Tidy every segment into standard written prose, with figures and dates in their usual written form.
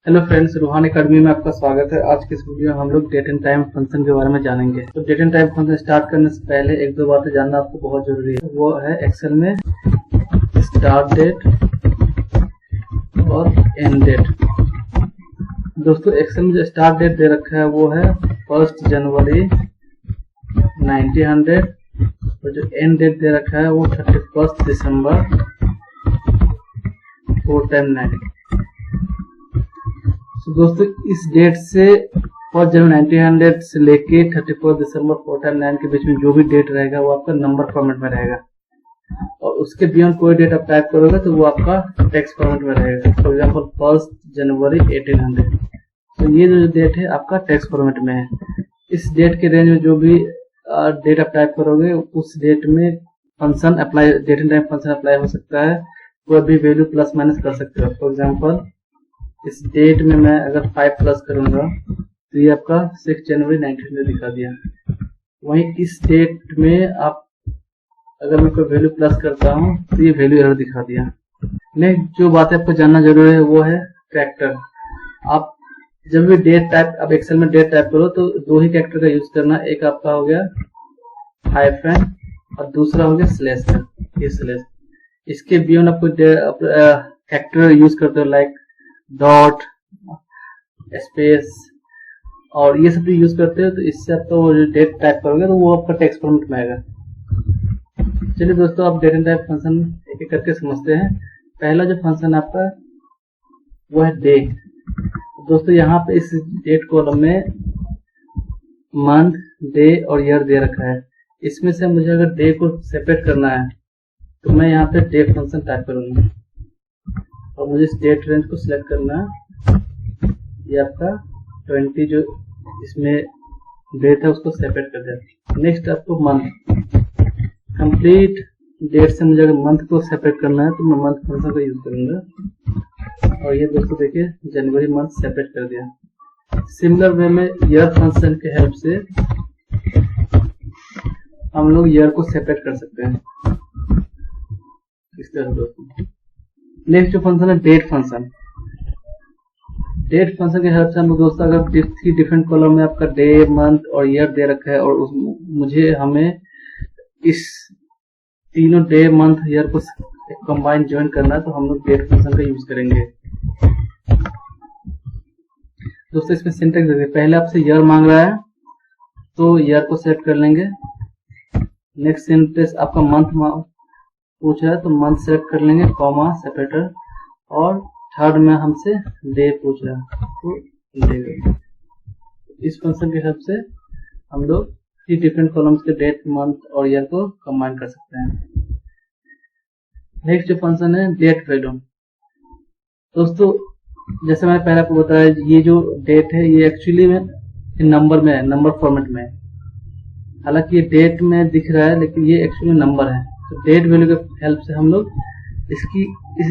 Hello friends, Ruhaan academy में आपका स्वागत है। आज की इस वीडियो में हम लोग डेट एंड टाइम फंक्शन के बारे में जानेंगे। तो date and time function start करने से पहले एक दो बातें जानना आपको बहुत जरूरी है। वो है एक्सेल में स्टार्ट डेट और एंड डेट। दोस्तों, एक्सेल में जो स्टार्ट डेट दे रखा है वो है 1 जनवरी 1900 और जो एंड डेट दे रखा है वो 31 दिसंबर 410। तो दोस्तों, इस डेट से 1 जनवरी 1900 से लेके 31 दिसंबर 410 के बीच में जो भी डेट रहेगा वो आपका नंबर फॉर्मेट में रहेगा, और उसके बियॉन्ड कोई डेट आप टाइप करोगे तो वो आपका टेक्स्ट फॉर्मेट में रहेगा। फॉर एग्जांपल 1 जनवरी 1800, तो ये जो डेट है आपका टेक्स्ट फॉर्मेट में है। इस डेट के रेंज में जो भी डेट आप टाइप करोगे उस डेट में function apply, date and time function apply हो सकता है। कोई भी वैल्यू प्लस माइनस कर सकते हो। फॉर एग्जांपल इस डेट में मैं अगर 5 प्लस करूंगा तो ये आपका 6 जनवरी 1900 दिखा दिया। वहीं इस डेट में आप अगर मैं कोई वैल्यू प्लस करता हूँ तो ये वैल्यू एरर दिखा दिया। नेक्स्ट जो बात आपको जानना जरूरी है वो है कैरेक्टर। आप जब भी डेट टाइप, आप एक्सेल में डेट टाइप करो तो दो ही कैरेक्टर का यूज करना। एक आपका हो गया हाइफन और दूसरा हो गया स्लैश का, ये स्लैश। इसके बियॉन्ड आपको कैरेक्टर यूज करते हो लाइक डॉट, स्पेस और ये सब भी यूज करते हो, तो इससे आप तो डेट टाइप करोगे तो वो आपका टेक्स्ट फॉर्मेट में आएगा। चलिए दोस्तों, आप डेट एंड टाइप फंक्शन एक एक करके समझते हैं। पहला जो फंक्शन आपका वो है डे। दोस्तों, यहाँ पे इस डेट कॉलम में मंथ, डे और ईयर दे रखा है। इसमें से मुझे अगर डे को सेपरेट करना है तो मैं यहाँ पे डे फंक्शन टाइप करूंगा और मुझे इस डेट रेंज को सिलेक्ट करना है। ये आपका 20 जो इसमें डेट है उसको सेपरेट कर दिया। नेक्स्ट आपको मंथ, कंप्लीट डेट से मुझे अगर मंथ को सेपरेट करना है तो मैं मंथ फंक्शन का यूज करूंगा। और ये दोस्तों देखिए जनवरी मंथ सेपरेट कर दिया। सिमिलर वे में ईयर फंक्शन के हेल्प से हम लोग ईयर को सेपरेट कर सकते हैं इस तरह दोस्तों। नेक्स्ट जो फंक्शन है डेट फंक्शन। डेट फंक्शन के हेल्प से हम लोग दोस्तों अगर डिफरेंट कॉलम में आपका डे, मंथ और ईयर दे रखा है और हमें इस तीनों डे, मंथ, ईयर को कंबाइन ज्वाइन करना है तो हम लोग डेट फंक्शन का यूज करेंगे। दोस्तों, इसमें सिंटेक्स देखिए, पहले आपसे ईयर मांग रहा है तो ईयर को सेट कर लेंगे। नेक्स्ट सिंटेक्स आपका मंथ पूछ रहा है तो मंथ सेलेक्ट कर लेंगे, कॉमा सेपरेटर। और थर्ड में हमसे डे पूछ रहा है तो डे। इस फंक्शन के हेल्प से हम लोग तीन डिफरेंट कॉलम्स के डेट, मंथ और ईयर को कंबाइन कर सकते हैं। नेक्स्ट जो फंक्शन है डेट वैल्यू। दोस्तों, जैसे मैंने पहले आपको बताया, ये जो डेट है ये एक्चुअली में नंबर में है, नंबर फॉर्मेट में है। हालांकि ये डेट में दिख रहा है लेकिन ये एक्चुअली नंबर है। तो डेट वैल्यू के हेल्प से हम लोग इस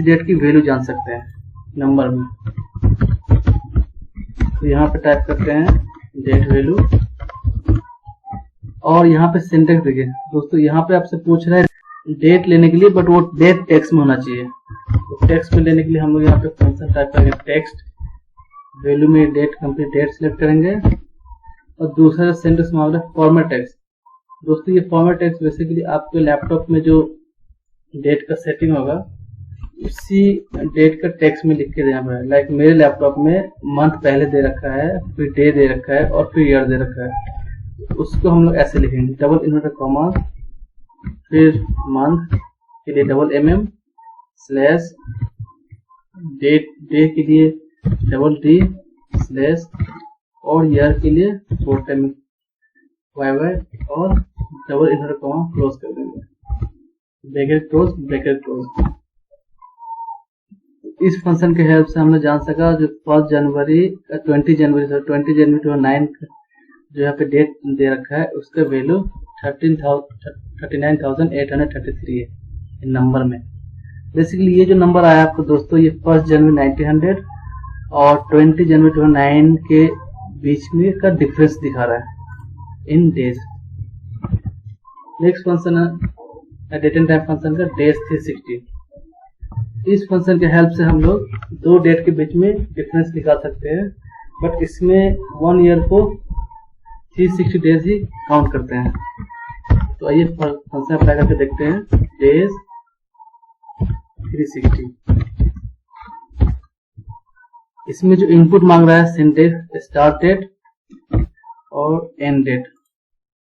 डेट की वैल्यू जान सकते हैं नंबर में। तो यहाँ पे टाइप करते हैं डेट वैल्यू और यहाँ पे सिंटेक्स देखिए दोस्तों, यहाँ पे आपसे पूछ रहा है डेट लेने के लिए, बट वो डेट टेक्स्ट में होना चाहिए। तो टेक्स्ट में लेने के लिए हम लोग यहाँ पे फंक्शन टाइप करेंगे टेक्स्ट वैल्यू में डेट, कंप्लीट डेट सिलेक्ट करेंगे और दूसरा सिंटेक्स में हमारा फॉर्मेट टेक्स्ट। दोस्तों, ये फॉर्मेट टेक्स्ट बेसिकली आपके लैपटॉप में जो डेट का सेटिंग होगा उसी डेट का टेक्स्ट में लिख के देना पड़ेगा। लाइक मेरे लैपटॉप में मंथ पहले दे रखा है, फिर डे दे रखा है और फिर ईयर दे रखा है। उसको हम लोग ऐसे लिखेंगे, डबल इन्वर्टेड कॉमा, फिर मंथ के लिए डबल MM स्लैश, डे के लिए डबल D स्लैश और ईयर के लिए 410 YY और डबल इन्वर्टेड कॉमा क्लोज कर देंगे, ब्रैकेट क्लोज, ब्रैकेट क्लोज। इस फंक्शन के हेल्प से हमने जान सका जो 20 जनवरी 2009 जो यहाँ पे डेट दे रखा है उसका वैल्यू 39,833 है नंबर में। बेसिकली ये जो नंबर आया आपको दोस्तों, ये 1 जनवरी 1900 और 20 जनवरी 2009 के बीच में का डिफरेंस दिखा रहा है इन डेज। नेक्स्ट फंक्शन है डेट एंड टाइम फंक्शन का डेज 360। इस फंक्शन के हेल्प से हम लोग दो डेट के बीच में डिफरेंस निकाल सकते हैं, बट इसमें 1 ईयर को 360 डेज ही काउंट करते हैं। तो आइए फंक्शन अप्लाई करके देखते हैं। डेज 360, इसमें जो इनपुट मांग रहा है सिंटेक्स स्टार्ट डेट और एंड डेट,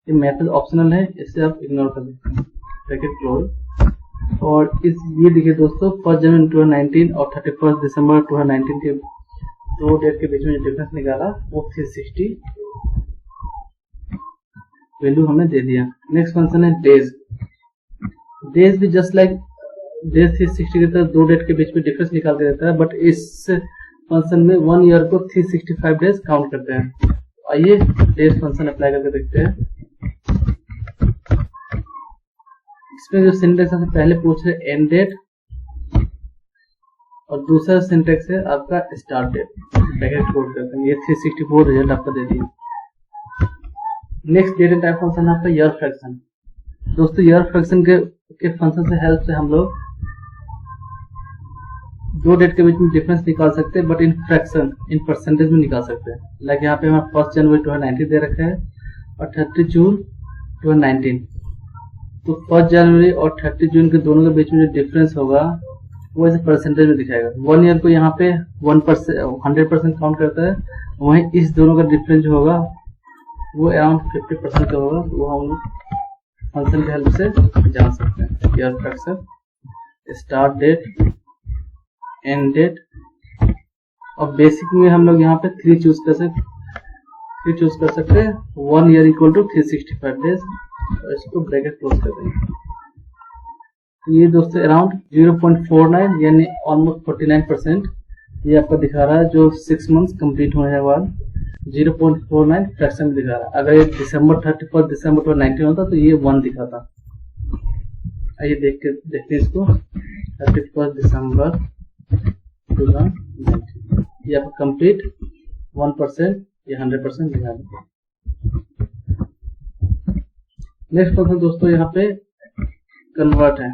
ये मेथड ऑप्शनल है, इसे आप इग्नोर कर सकते हैं। Bracket close. और ये देखिए दोस्तों, 1 जनवरी 2019 और 31 दिसंबर 2019 के दो डेट के बीच में जो डिफरेंस निकाला वो 360 वैल्यू हमें दे दिया। नेक्स्ट फंक्शन है डेज। डेज भी जस्ट लाइक डेज 360 की तरह दो डेट के बीच में डिफरेंस निकाल के देता है, बट इस फंक्शन में 1 ईयर को 365 डेज काउंट करते हैं। आइए डेज फंक्शन अप्लाई करके देखते हैं। इसमें जो सिंटेक्स है पहले पूछ रहे एंड डेट और दूसरा सिंटेक्स है आपका स्टार्ट डेट। ब्रैकेट क्लोज करते हैं। ये 364 रिजल्ट आपका दे दिया। Next date and time function है आपका ईयर फ्रैक्शन। दोस्तों ईयर फ्रैक्शन के फंक्शन से हेल्प से हम लोग दो डेट के बीच में डिफरेंस निकाल सकते हैं, but in fraction in percentage में निकाल सकते हैं। लाइक यहाँ पे हमारा 1 जनवरी 2019 दे रखा है और 30 जून 2019। तो 1 जनवरी और 30 जून के दोनों के बीच में जो डिफरेंस होगा वो ऐसे परसेंटेज में दिखाएगा। 1 ईयर को यहाँ पे 100% काउंट करता है, वहीं इस दोनों का डिफरेंस जो होगा वो अराउंड 50% का होगा। वो हम फंक्शन की हेल्प से जान सकते हैं। Year fraction, start date, end date, और बेसिक में हम लोग यहाँ पे 3 चूज कर सकते हैं। 1 ईयर इक्वल टू 365 डेज, और इसको ब्रैकेट क्लोज कर देंगे। तो ये दोस्तों अराउंड 0.49 यानी ऑलमोस्ट 49% ये आपका दिखा रहा है, जो 6 मंथ्स कंप्लीट होने के बाद 0.49 फ्रैक्शन में दिखा रहा है। अगर ये दिसंबर 31 दिसंबर 2019 होता तो ये 1 दिखाता। आइए देखते हैं इसको। 31 दिसंबर 2019 ये आपका कंप्लीट 1% या 100% दिखा देगा। नेक्स्ट फंक्शन दोस्तों यहाँ पे कन्वर्ट है।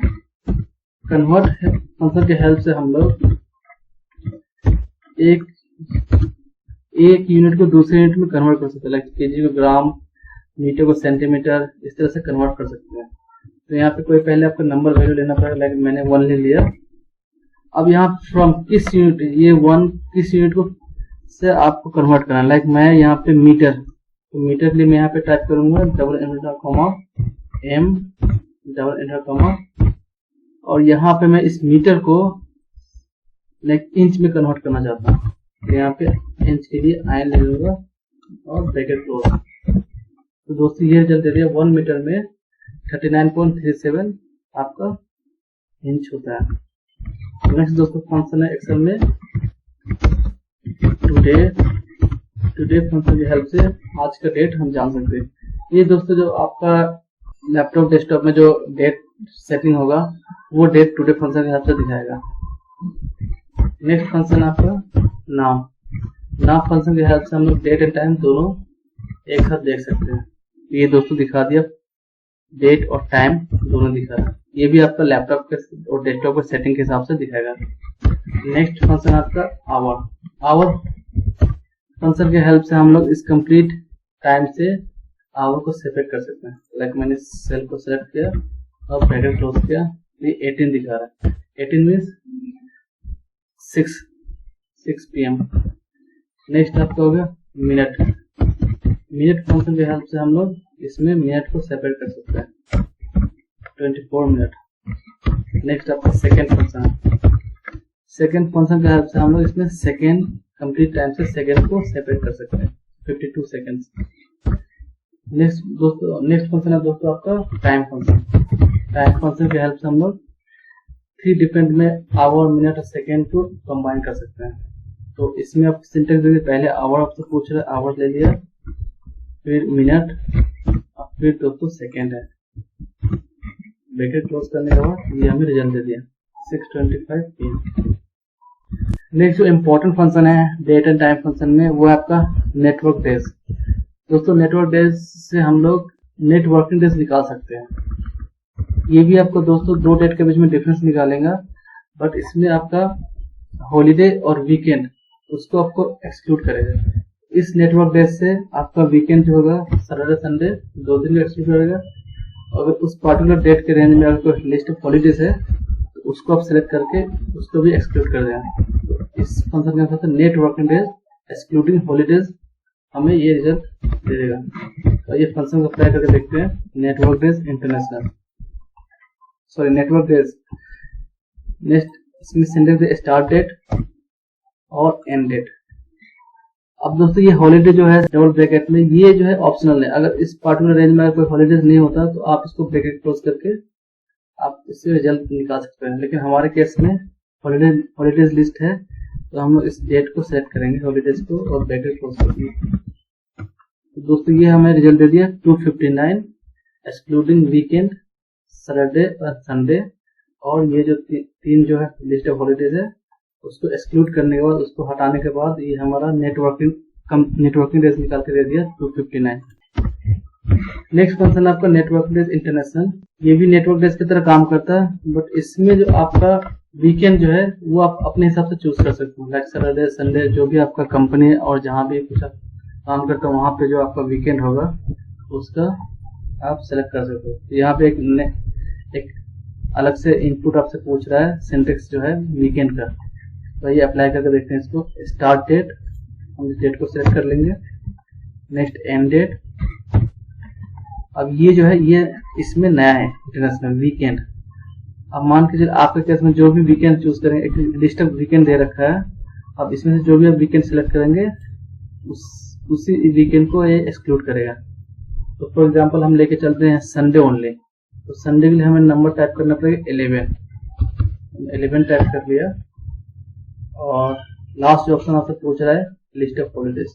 कन्वर्ट फंक्शन के हेल्प से हम लोग एक यूनिट को दूसरे यूनिट में कन्वर्ट कर सकते हैं। लाइक केजी को ग्राम, मीटर को सेंटीमीटर, इस तरह से कन्वर्ट कर सकते हैं। तो यहाँ पे कोई पहले आपको नंबर वैल्यू लेना पड़ेगा। लाइक मैंने 1 ले लिया। अब यहाँ फ्रॉम किस यूनिट, ये 1 किस यूनिट को से आपको कन्वर्ट करना है। लाइक मैं यहाँ पे मीटर, तो मीटर के लिए मैं यहाँ पे टाइप करूंगा $, और यहाँ पे मैं इस मीटर को लाइक इंच में कन्वर्ट करना चाहता हूँ। तो यहाँ पे इंच के लिए आयन ले लूंगा और ब्रैकेट क्लोज। तो दोस्तों ये रिजल्ट दे दिया। 1 मीटर में 39.37 आपका इंच होता है। नेक्स्ट दोस्तों फंक्शन है एक्सेल में टुडे फंक्शन की हेल्प से आज का डेट हम जान सकते हैं। ये दोस्तों जो आपका लैपटॉप डेस्कटॉप में जो डेट सेटिंग होगा वो डेट टुडे फंक्शन के हेल्प से दिखाएगा। नेक्स्ट फंक्शन आपका नाउ फंक्शन की हेल्प से हम लोग डेट एंड टाइम दोनों एक साथ देख सकते हैं। ये दोस्तों दिखा दिया, डेट और टाइम दोनों दिखा रहा है। ये भी आपका लैपटॉप के और डेस्कटॉप के सेटिंग के हिसाब से दिखाएगा। नेक्स्ट फंक्शन आपका आवर फंक्शन के हेल्प से हम लोग इस कंप्लीट टाइम से आवर को सेपरेट कर सकते हैं। लाइक मैंने सेल को सेलेक्ट किया और ब्रैकेट क्लोज किया, ये 18 दिखा रहा है। 18 मीन्स 6 PM। नेक्स्ट आपका हो गया मिनट फंक्शन के हेल्प से हम लोग इसमें मिनट को सेपरेट कर सकते हैं। 24 मिनट। नेक्स्ट आपका सेकेंड फंक्शन के हेल्प से हम लोग इसमें सेकेंड कंप्लीट टाइम से सेकेंड को सेपरेट कर सकते हैं। 52 सेकेंड्स। नेक्स्ट फंक्शन है दोस्तों आपका टाइम फंक्शन के हेल्प से हम लोग 3 डिफरेंट में आवर, मिनट और सेकेंड को कंबाइन कर सकते हैं। तो इसमें आप सिंटेक्स देखिए, पहले आवर आपसे पूछ रहे, आवर ले लिया, फिर मिनट और फिर दोस्तों सेकेंड है। ब्रैकेट क्लोज करने के बाद ये हमें रिजल्ट दे दिया 6:25 PM। नेक्स्ट जो इम्पोर्टेंट फंक्शन है डेट एंड टाइम फंक्शन में वो है आपका नेटवर्क डेज। दोस्तों नेटवर्क डेज से हम लोग नेटवर्किंग डेज निकाल सकते हैं। ये भी आपको दोस्तों दो डेट के बीच में डिफरेंस निकालेगा, बट इसमें आपका हॉलीडे और वीकेंड उसको आपको एक्सक्लूड करेगा। इस नेटवर्क डेज से आपका वीकेंड जो होगा सैटरडे संडे 2 दिन एक्सक्लूड करेगा। अगर उस पर्टिकुलर डेट के रेंज में अगर कोई लिस्ट ऑफ हॉलीडेज है तो उसको आप सिलेक्ट करके उसको भी एक्सक्लूड कर देना। इस फंक्शन के साथ net working days excluding holidays हमें ये रिजल्ट दे देगा। तो ये फंक्शन को अप्लाई करके देखते हैं। Network days international, sorry network days. Next इसमें सेंड स्टार्ट डेट और एंड डेट। अब दोस्तों ये हॉलीडे जो है डबल ब्रैकेट में ये जो है ऑप्शनल है। अगर इस पार्टिकुलर रेंज में अगर कोई हॉलीडेज नहीं होता तो आप इसको ब्रैकेट क्लोज करके आप इससे रिजल्ट निकाल सकते हैं। लेकिन हमारे केस में हॉलीडेज लिस्ट है तो हम इस डेट को सेलेक्ट करेंगे हॉलीडेज को और ब्रैकेट क्लोज करेंगे। तो दोस्तों ये हमें रिजल्ट दे दिया 259 एक्सक्लूडिंग वीकेंड, सैटरडे और संडे। और ये जो तीन जो है लिस्ट ऑफ हॉलीडेज है उसको एक्सक्लूड करने के बाद उसको हटाने के बाद ये हमारा नेटवर्किंग डेज निकाल के दे दिया 259। नेक्स्ट फंक्शन आपका नेटवर्क डेज इंटरनेशनल। ये भी नेटवर्क डेज की तरह काम करता है, बट इसमें जो आपका वीकेंड जो है वो आप अपने हिसाब से चूज कर सकते हो। लाइक सैटरडे संडे जो भी आपका कंपनी और जहाँ भी कुछ काम करते हो वहाँ पे जो आपका वीकेंड होगा उसका आप सेलेक्ट कर सकते हो। तो यहाँ पे एक अलग से इनपुट आपसे पूछ रहा है सिंटेक्स जो है वीकेंड का। तो ये अप्लाई करके देखते हैं इसको। स्टार्ट डेट, हम इस डेट को सेलेक्ट कर लेंगे। Next end date. अब ये जो है ये इसमें नया है इंटरनेशनल वीकेंड। अब मान के चलिए आपके केस में जो भी वीकेंड चूज करेंगे, एक लिस्ट ऑफ वीकेंड दे रखा है। अब इसमें से जो भी आप वीकेंड सेलेक्ट करेंगे उसी वीकेंड को ये एक्सक्लूड करेगा। तो फॉर एग्जांपल हम लेके चलते हैं संडे ओनली। तो संडे के लिए हमें नंबर टाइप करना पड़ेगा 11 टाइप कर लिया। और लास्ट जो ऑप्शन आपसे पूछ रहा है लिस्ट ऑफ हॉलीडेज,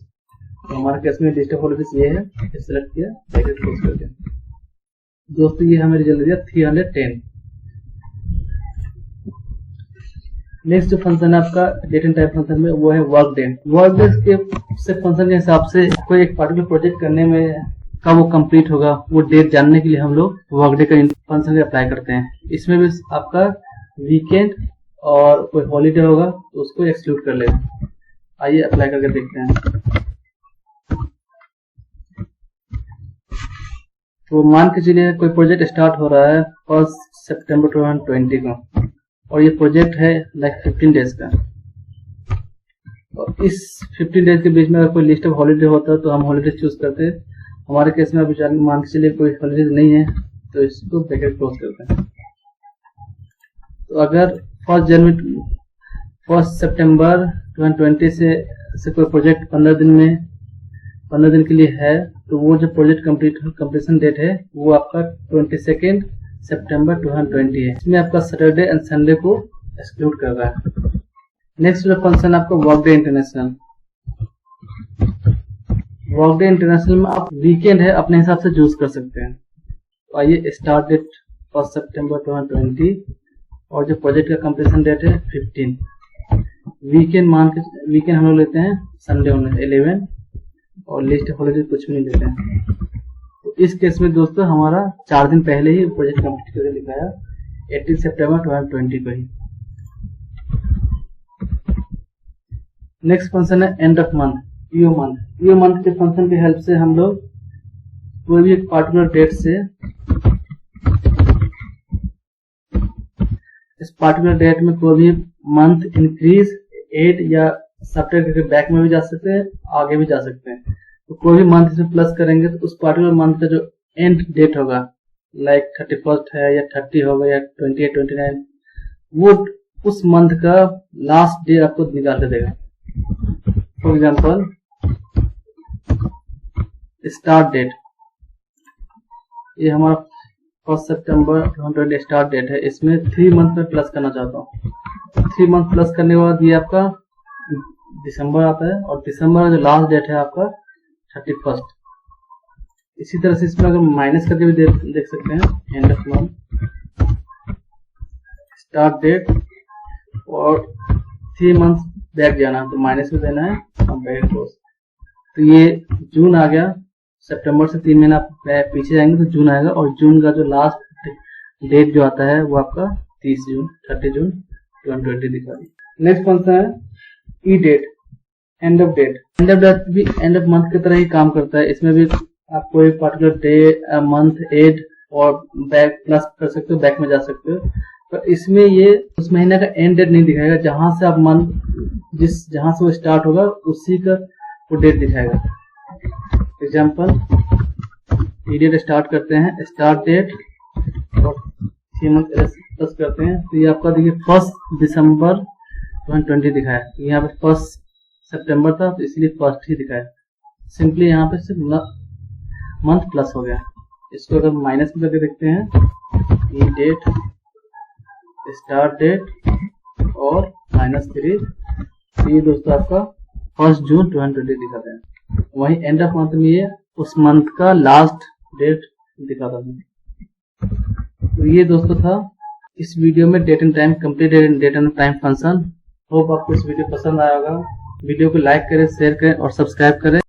तो हमारे केस में लिस्ट ऑफ हॉलीडेज ये है, सेलेक्ट किया, ब्रैकेट क्लोज कर दिया। दोस्तों ये हमें रिजल्ट दिया 310। नेक्स्ट जो फंक्शन है आपका डेट एंड टाइप फंक्शन में वो है वर्क डे। वर्क डे के फंक्शन के हिसाब से कोई एक पार्टिकुलर प्रोजेक्ट करने में कब वो कंप्लीट होगा वो डेट जानने के लिए हम लोग वर्क डे का फंक्शन अप्लाई करते हैं। इसमें भी आपका वीकेंड और कोई हॉलीडे होगा तो उसको एक्सक्लूड कर लेगा। आइए अप्लाई करके देखते हैं। तो मान के चलिए कोई प्रोजेक्ट स्टार्ट हो रहा है 1 सितंबर 2020 को और ये प्रोजेक्ट है लाइक 15 डेज का। और इस 15 डेज के बीच में अगर कोई लिस्ट ऑफ हॉलीडे होता तो हम हॉलीडे चूज करते। हमारे केस में अभी मान के चलिए कोई हॉलीडे नहीं है तो इसको ब्रैकेट क्लोज करते हैं। तो अगर 1 सितंबर 2020 से कोई प्रोजेक्ट 15 दिन के लिए है तो वो जो प्रोजेक्ट कंप्लीशन डेट है वो आपका 22 सितंबर 2020 है। इसमें आपका सैटरडे एंड संडे को एक्सक्लूड कर रहा है। नेक्स्ट जो फंक्शन आपका work day international. Work day international में आप वीकेंड है अपने हिसाब से चूज कर सकते हैं। तो आइए स्टार्ट डेट 1 सितंबर 2020 और जो प्रोजेक्ट का कंप्लीशन डेट है 15। वीकेंड हम लोग लेते हैं संडे 11 और लिस्ट हॉलीडे कुछ भी नहीं लेते हैं। तो इस केस में दोस्तों हमारा 4 दिन पहले ही प्रोजेक्ट कंप्लीट करके दिखाया 18 सितंबर 2020 को ही। नेक्स्ट फंक्शन है end of month, EO month के फंक्शन की हेल्प से हम लोग कोई भी एक पार्टिकुलर डेट से इस पार्टिकुलर डेट में कोई भी मंथ इंक्रीज, एड या सब्ट्रैक्ट करके बैक में भी जा सकते हैं, आगे भी जा सकते हैं। तो कोई भी मंथ इसमें प्लस करेंगे तो उस पार्टिकुलर मंथ का जो एंड डेट होगा लाइक 31 है या 30 होगा या 28, 29 वो उस मंथ का लास्ट डे आपको निकाल के देगा। फॉर एग्जाम्पल स्टार्ट डेट, ये हमारा 1 सितंबर 2020 स्टार्ट डेट है। इसमें 3 मंथ में प्लस करना चाहता हूँ। 3 मंथ प्लस करने के बाद ये आपका दिसंबर आता है और दिसंबर का जो लास्ट डेट है आपका 31। इसी तरह से इसमें अगर माइनस करके भी देख सकते हैं end of month, start date और 3 मंथ बैक जाना तो माइनस में देना है और बैक क्लोज। तो ये जून आ गया, सितंबर से 3 महीना पीछे जाएंगे तो जून आएगा और जून का जो लास्ट डेट जो आता है वो आपका 30 जून 2020 दिखा दी। नेक्स्ट फंक्शन है E date, end of date. End of date भी एंड ऑफ मंथ की तरह ही काम करता है। इसमें भी आप कोई पर्टिकुलर डे, मंथ, एड और बैक प्लस कर सकते हो, बैक में जा सकते हो। तो इसमें ये उस महीने का एंड डेट नहीं दिखाएगा, जहां से आप मंथ जहां से वो स्टार्ट होगा उसी का वो डेट दिखाएगा। एग्जाम्पल, ई डेट स्टार्ट करते हैं, स्टार्ट डेट और 3 मंथ प्लस करते हैं, तो ये आपका देखिए 1 दिसंबर 2020 दिखाया। यहाँ पे 1 सितंबर था तो इसलिए 1 ही दिखाया। सिंपली यहाँ पे सिर्फ मंथ प्लस हो गया। इसको अगर माइनस में करके देखते हैं, ई डेट, स्टार्ट डेट और -3, ये दोस्तों आपका 1 जून 2020 दिखाता है। वहीं एंड ऑफ मंथ में ये उस मंथ का लास्ट डेट दिखाता है। तो ये दोस्तों था इस वीडियो में date and time, complete date and time function. Hope आपको इस वीडियो पसंद आया होगा। वीडियो को लाइक करें, शेयर करें और सब्सक्राइब करें।